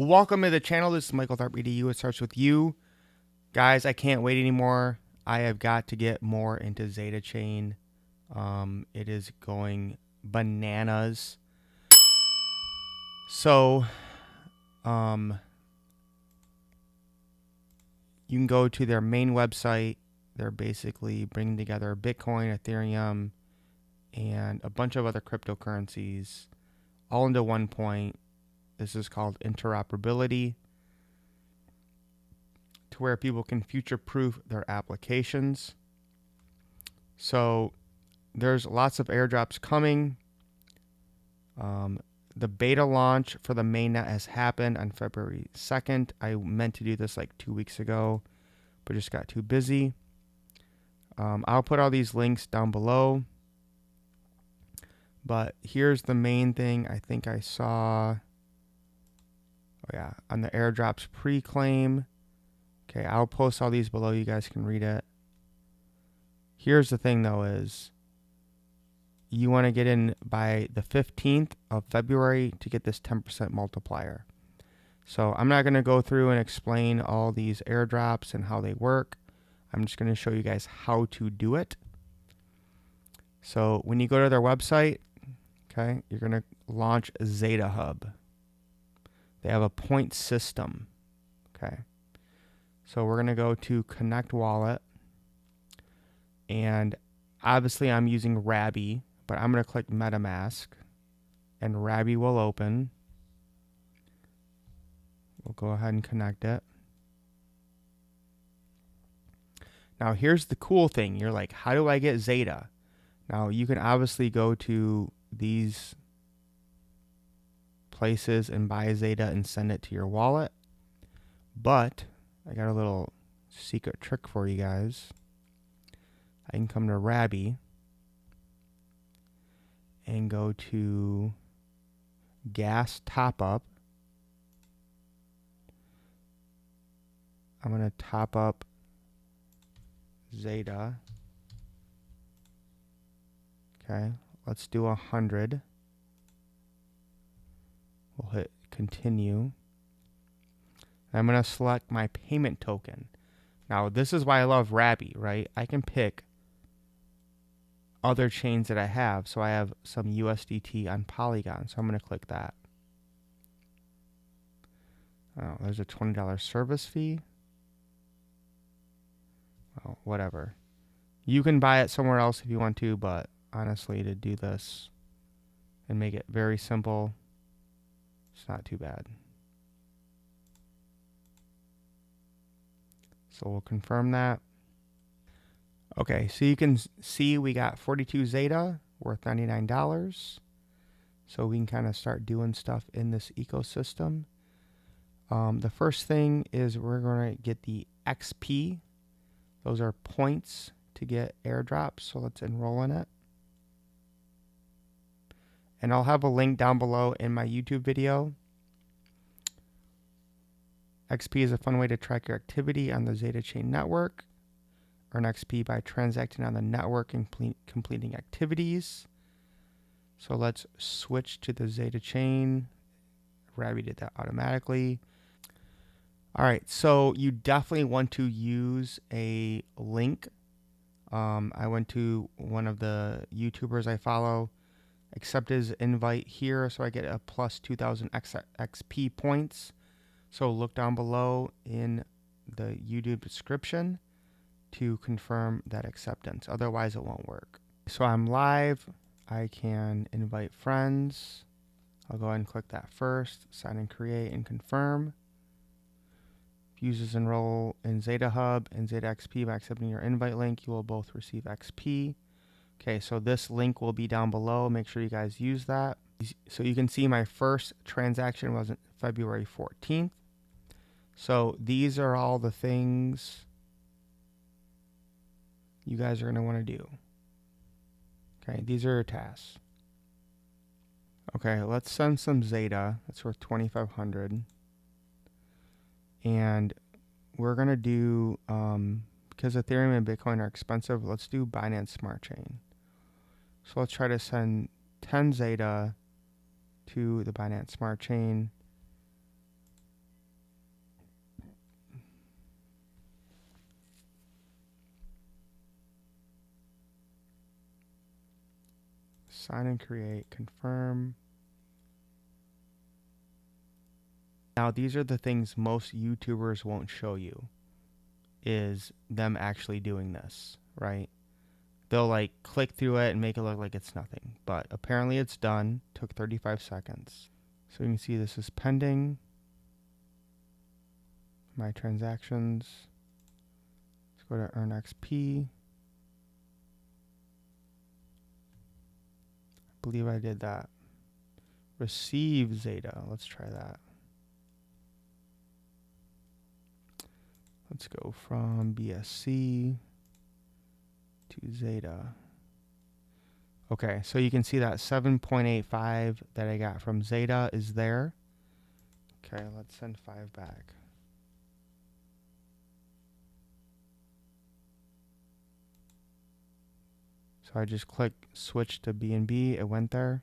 Welcome to the channel. This is Michael with ArtBDU. It starts with you. Guys, I can't wait anymore. I have got to get more into Zeta Chain. It is going bananas. So, you can go to their main website. They're basically bringing together Bitcoin, Ethereum, and a bunch of other cryptocurrencies all into one point. This is called interoperability, to where people can future-proof their applications. So there's lots of airdrops coming. The beta launch for the mainnet has happened on February 2nd. I meant to do this like 2 weeks ago, but just got too busy. I'll put all these links down below. But here's the main thing I think I saw. Oh yeah, on the airdrops pre-claim. Okay, I'll post all these below. You guys can read it. Here's the thing though is you want to get in by the 15th of February to get this 10% multiplier. So I'm not going to go through and explain all these airdrops and how they work. I'm just going to show you guys how to do it. So when you go to their website, okay, you're going to launch Zeta Hub. They have a point system. Okay. So we're going to go to Connect Wallet. And obviously I'm using Rabby, but I'm going to click MetaMask and Rabby will open. We'll go ahead and connect it. Now here's the cool thing. You're like, how do I get Zeta? Now you can obviously go to these places and buy Zeta and send it to your wallet. But I got a little secret trick for you guys. I can come to Rabby and go to gas top up. I'm going to top up Zeta. Okay, let's do 100. We'll hit continue. I'm going to select my payment token. Now, this is why I love Rabby, right? I can pick other chains that I have. So I have some USDT on Polygon. So I'm going to click that. Oh, there's a $20 service fee. Oh, whatever. You can buy it somewhere else if you want to, but honestly, to do this and make it very simple, it's not too bad. So we'll confirm that. Okay, so you can see we got 42 Zeta worth $99. So we can kind of start doing stuff in this ecosystem. The first thing is we're going to get the XP. Those are points to get airdrops. So let's enroll in it. And I'll have a link down below in my YouTube video. XP is a fun way to track your activity on the Zeta Chain network. Earn XP by transacting on the network and completing activities. So let's switch to the Zeta Chain. Rabby did that automatically. All right, so you definitely want to use a link. I went to one of the YouTubers I follow, accepted his invite here, so I get a plus 2,000 XP points. So look down below in the YouTube description to confirm that acceptance. Otherwise, it won't work. So I'm live. I can invite friends. I'll go ahead and click that first. Sign and create and confirm. If users enroll in Zeta Hub and Zeta XP by accepting your invite link, you will both receive XP. Okay, so this link will be down below. Make sure you guys use that. So you can see my first transaction was February 14th. So these are all the things you guys are going to want to do. Okay, these are your tasks. Okay, let's send some Zeta. That's worth 2,500. And we're going to do, because Ethereum and Bitcoin are expensive, let's do Binance Smart Chain. So let's try to send 10 Zeta to the Binance Smart Chain. Sign and create, confirm. Now, these are the things most YouTubers won't show you, is them actually doing this, right? They'll like click through it and make it look like it's nothing. But apparently it's done. Took 35 seconds. So you can see this is pending. My transactions. Let's go to Earn XP. I believe I did that. Receive Zeta. Let's try that. Let's go from BSC to Zeta. Okay, so you can see that 7.85 that I got from Zeta is there. Okay, let's send 5 back. So I just click switch to BNB, it went there.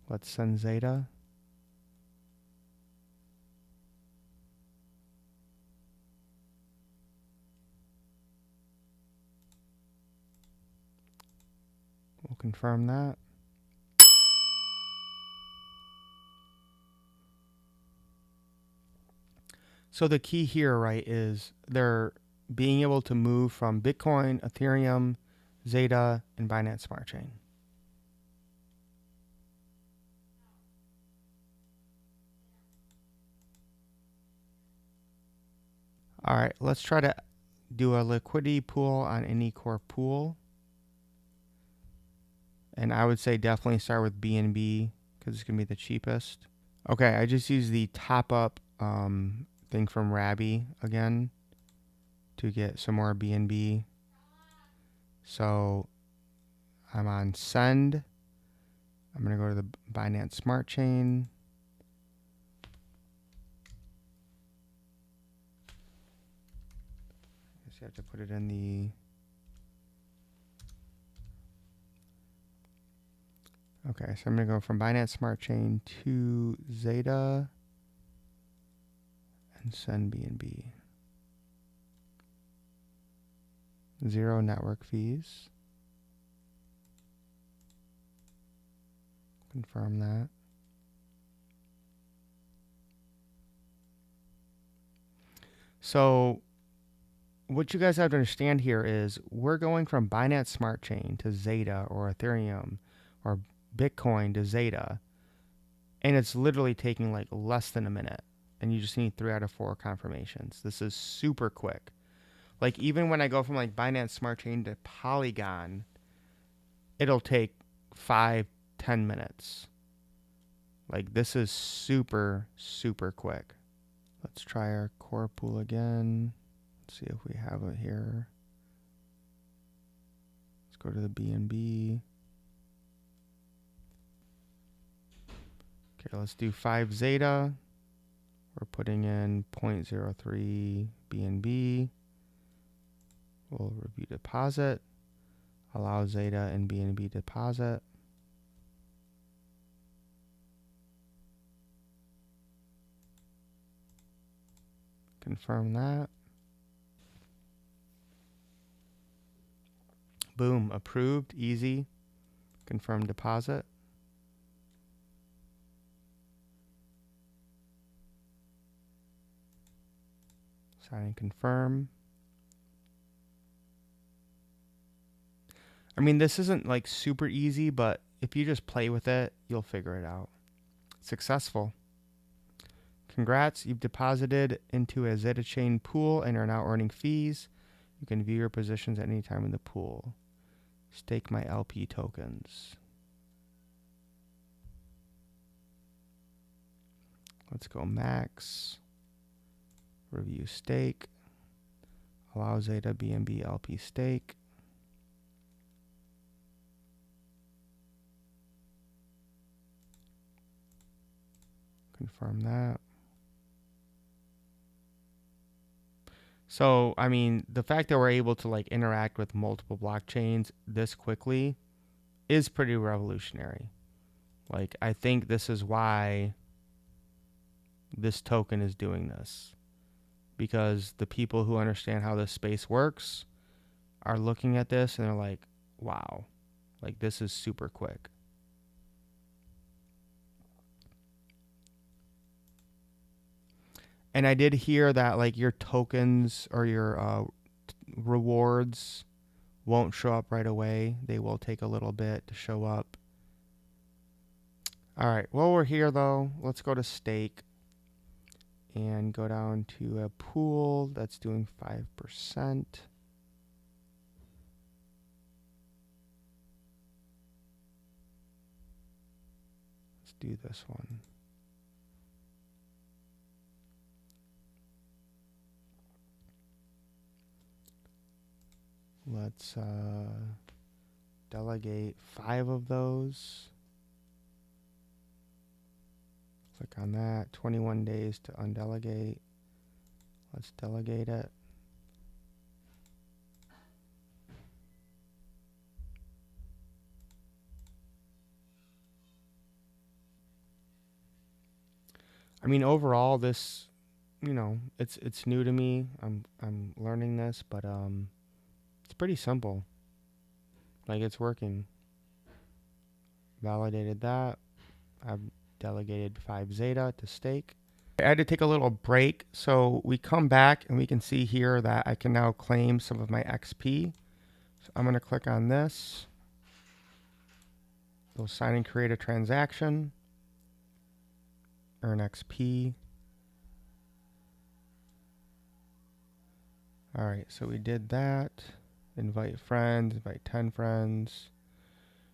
Let's send Zeta. We'll confirm that. So the key here, right, is they're being able to move from Bitcoin, Ethereum, Zeta, and Binance Smart Chain. All right, let's try to do a liquidity pool on any core pool. And I would say definitely start with BNB because it's going to be the cheapest. Okay, I just used the top up thing from Rabby again to get some more BNB. So I'm on send. I'm going to go to the Binance Smart Chain. I guess you have to put it in the... Okay, so I'm going to go from Binance Smart Chain to Zeta and send BNB. 0 network fees. Confirm that. So what you guys have to understand here is we're going from Binance Smart Chain to Zeta or Ethereum or Bitcoin to Zeta, and it's literally taking like less than a minute, and you just need 3 out of 4 confirmations. This is super quick. Like even when I go from like Binance Smart Chain to Polygon, it'll take 5-10 minutes. Like this is super, super quick. Let's try our core pool again. Let's see if we have it here. Let's go to the BNB. Okay, let's do 5 Zeta. We're putting in 0.03 BNB. We'll review deposit. Allow Zeta and BNB deposit. Confirm that. Boom, approved, easy. Confirm deposit. Sign and confirm. I mean, this isn't like super easy, but if you just play with it, you'll figure it out. Successful. Congrats, you've deposited into a Zeta Chain pool and are now earning fees. You can view your positions at any time in the pool. Stake my LP tokens. Let's go max. Review stake. Allow Zeta BNB LP stake. Confirm that. So, I mean, the fact that we're able to like interact with multiple blockchains this quickly is pretty revolutionary. Like, I think this is why this token is doing this. Because the people who understand how this space works are looking at this and they're like, wow, Like, this is super quick. And I did hear that like your tokens or your rewards won't show up right away. They will take a little bit to show up. All right, while we're here though, let's go to stake and go down to a pool that's doing 5%. Let's do this one. Let's delegate 5 of those. Click on that. 21 days to undelegate. Let's delegate it. I mean, overall, this, you know, it's new to me. I'm learning this, but it's pretty simple. Like, it's working. Validated that. I've delegated 5 Zeta to stake. I had to take a little break, so we come back and we can see here that I can now claim some of my XP. So I'm going to click on this. Go sign and create a transaction. Earn XP. All right, so we did that. Invite friends, invite 10 friends.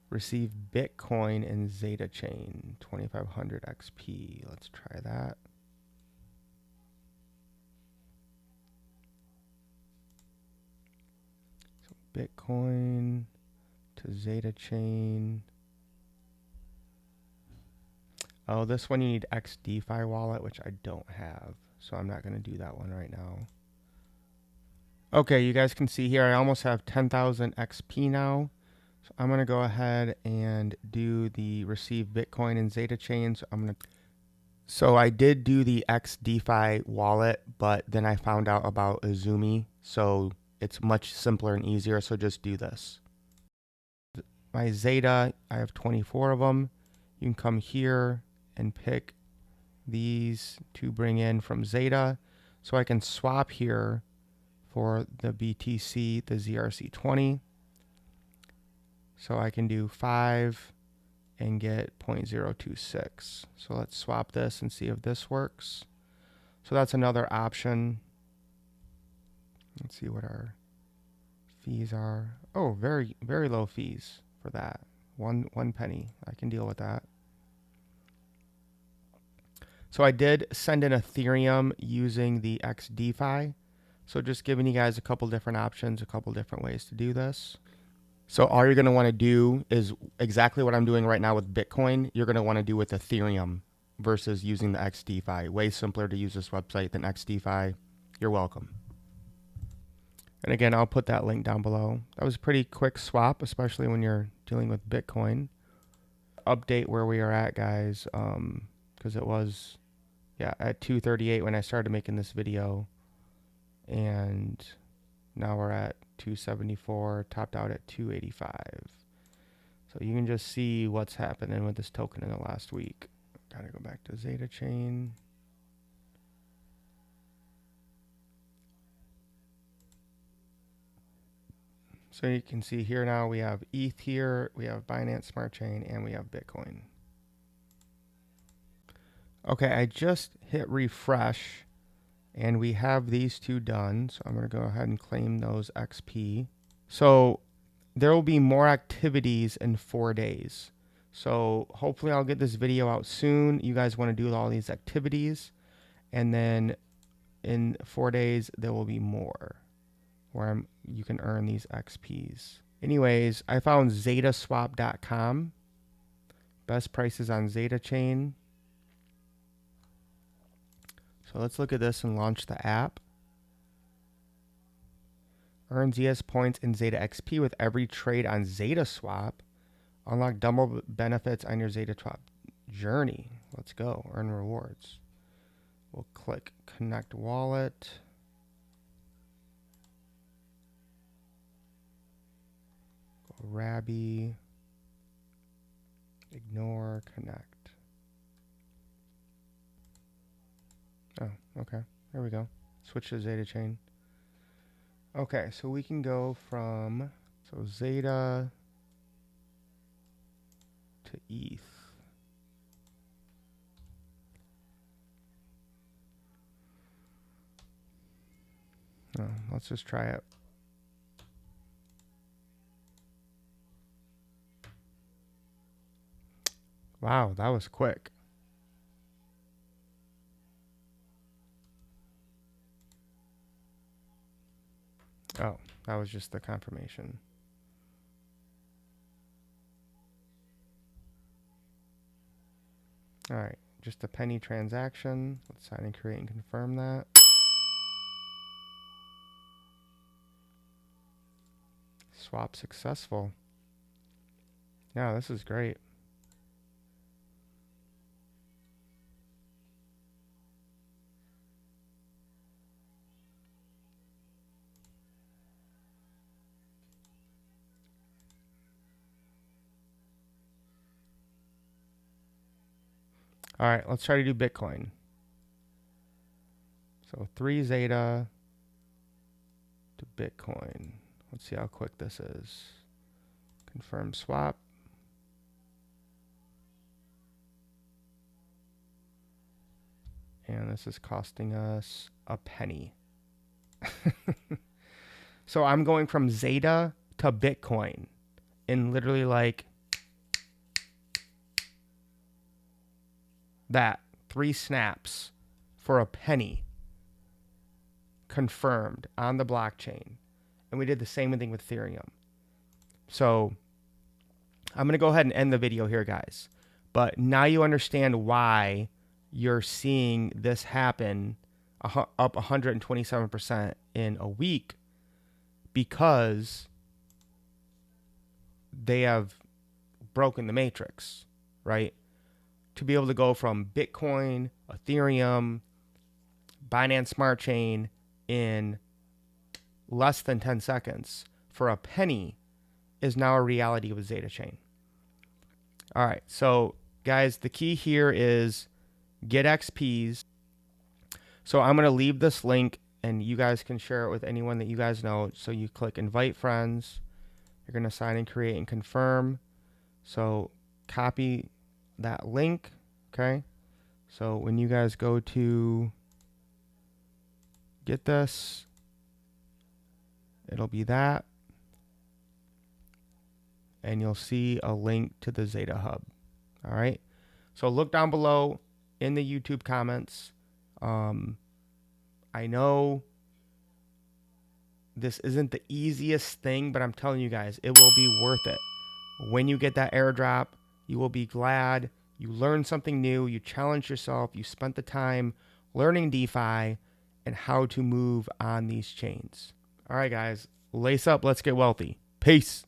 Receive Bitcoin in Zeta chain, 2500 XP. Let's try that. So Bitcoin to Zeta chain. Oh, this one you need XDeFi wallet, which I don't have. So I'm not going to do that one right now. Okay, you guys can see here I almost have 10,000 XP now. So I'm going to go ahead and do the receive Bitcoin in Zeta chain. So I did do the XDeFi wallet, but then I found out about Aumi. So it's much simpler and easier. So just do this. My Zeta, I have 24 of them. You can come here and pick these to bring in from Zeta. So I can swap here for the BTC, the ZRC20. So I can do 5 and get 0.026. So let's swap this and see if this works. So that's another option. Let's see what our fees are. Oh, very, very low fees for that. One penny. I can deal with that. So I did send in Ethereum using the XDeFi. So just giving you guys a couple different options, a couple different ways to do this. So all you're going to want to do is exactly what I'm doing right now with Bitcoin. You're going to want to do with Ethereum versus using the XDeFi. Way simpler to use this website than XDeFi. You're welcome. And again, I'll put that link down below. That was a pretty quick swap, especially when you're dealing with Bitcoin. Update where we are at, guys, because it was, yeah, at 238 when I started making this video. And now we're at 274, topped out at 285. So you can just see what's happening with this token in the last week. Gotta go back to Zeta chain. So you can see here now we have ETH here, we have Binance Smart Chain, and we have Bitcoin. Okay, I just hit refresh and we have these two done. So I'm going to go ahead and claim those XP. So there will be more activities in 4 days. So hopefully I'll get this video out soon. You guys want to do all these activities. And then in 4 days, there will be more where you can earn these XPs. Anyways, I found zetaswap.com. Best prices on Zeta chain. So let's look at this and launch the app. Earn ZS points in Zeta XP with every trade on Zeta Swap. Unlock double benefits on your Zeta Swap journey. Let's go. Earn rewards. We'll click Connect Wallet. Go Rabby. Ignore connect. Oh, okay. There we go. Switch to Zeta chain. Okay, so we can go from Zeta to ETH. Oh, let's just try it. Wow, that was quick. Oh, that was just the confirmation. All right, just a penny transaction. Let's sign and create and confirm that. Swap successful. Yeah, this is great. All right, let's try to do Bitcoin. So 3 Zeta to Bitcoin. Let's see how quick this is. Confirm swap. And this is costing us a penny. So I'm going from Zeta to Bitcoin in literally like that. 3 snaps for a penny. Confirmed on the blockchain. And we did the same thing with Ethereum. So I'm going to go ahead and end the video here, guys. But now you understand why you're seeing this happen up 127% in a week, because they have broken the matrix, right? To be able to go from Bitcoin, Ethereum, Binance Smart Chain in less than 10 seconds for a penny is now a reality with Zeta Chain. All right, so guys, the key here is get XPs. So I'm going to leave this link and you guys can share it with anyone that you guys know. So you click invite friends. You're going to sign and create and confirm. So copy that link. Okay. So when you guys go to get this, it'll be that. And you'll see a link to the Zeta Hub. All right. So look down below in the YouTube comments. I know this isn't the easiest thing, but I'm telling you guys, it will be worth it. When you get that airdrop, you will be glad. You learned something new. You challenged yourself. You spent the time learning DeFi and how to move on these chains. All right, guys, lace up. Let's get wealthy. Peace.